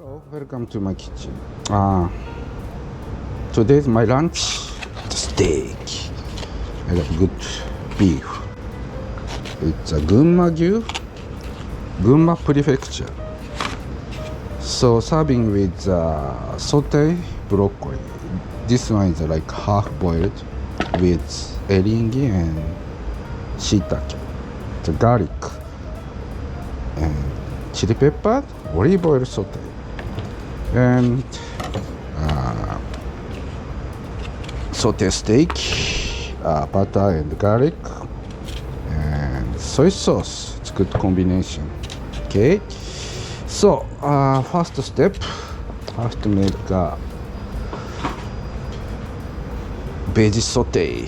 Hello, welcome to my kitchen. Today's my lunch, the steak. I love good beef. It's a Gunma Prefecture. So serving with saute broccoli. This one is like half boiled with eringi and shiitake, the garlic and chili pepper, olive oil saute, and saute steak, butter and garlic, and soy sauce. It's a good combination. Okay, so first step, I have to make a veggie saute.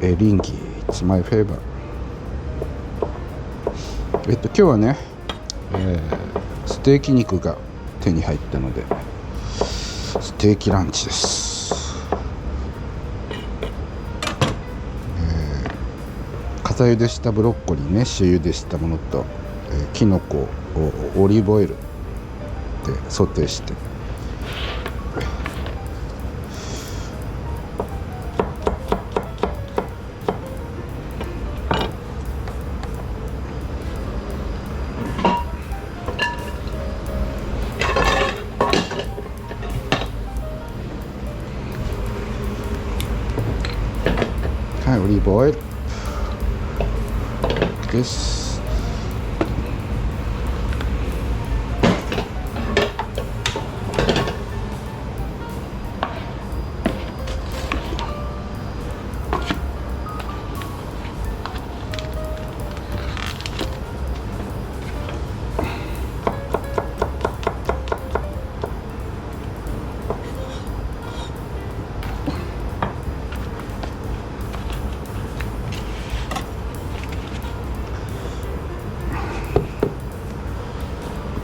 Eringi, it's my favorite. 今日はね、ステーキ肉が手に入ったのでステーキランチです。片茹でしたブロッコリーね、塩茹でしたものと、きのこをオリーブオイルでソテーして、はい、オリーブオイルです。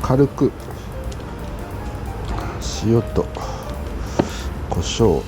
軽く塩と胡椒、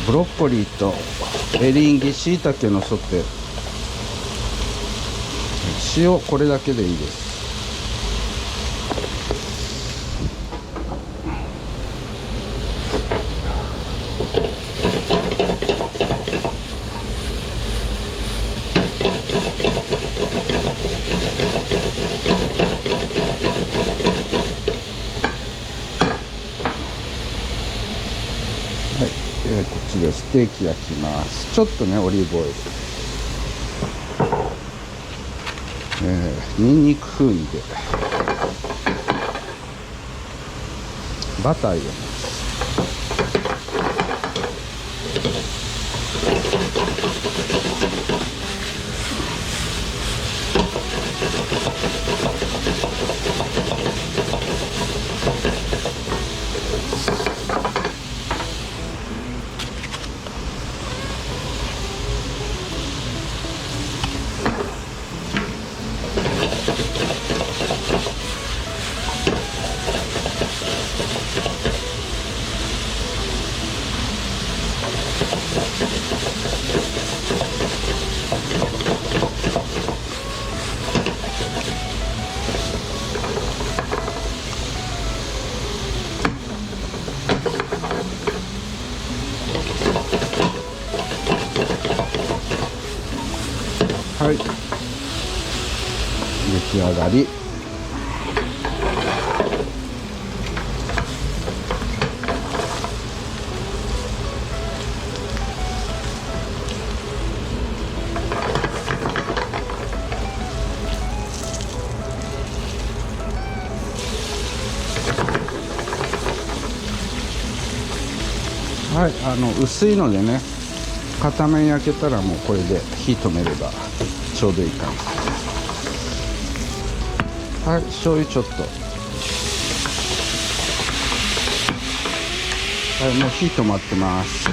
ブロッコリーとエリンギ、しいたけのソテー、塩これだけでいいです。はい、こっちでステーキ焼きます。ちょっとね、オリーブオイル、にんにく風味でバター入れます。はい、出来上がり。はい、薄いのでね、片面焼けたらもうこれで火止めればちょうどいい感じ。はい、醤油ちょっと。はい、もう火止まってます。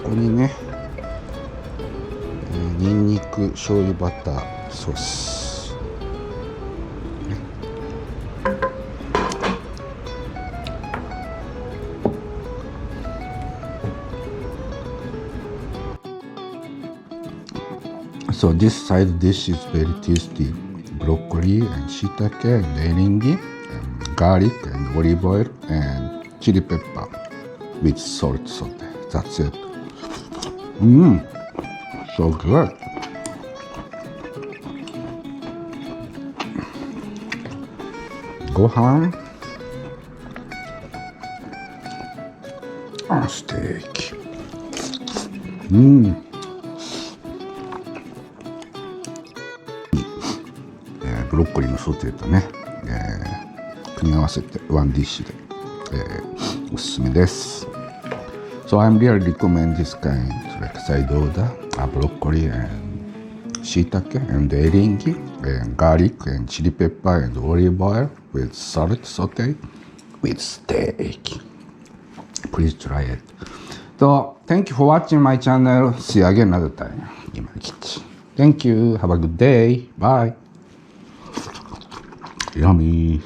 ここにね、にんにく醤油バターソース、So this side dish is very tasty. Broccoli and shiitake and eringi, and garlic and olive oil and chili pepper with salt saute. That's it. So good. Gohan, steak. ブロッコリーのソテーとね、組み合わせてワンディッシュで、おすすめです。So I'm really recommend this kind, like side order, broccoli and shiitake and eringi and garlic and chili pepper and olive oil with salt saute with steak. Please try it. So thank you for watching my channel. See you again another time in my kitchen. Thank you. Have a good day. Bye. Yummy.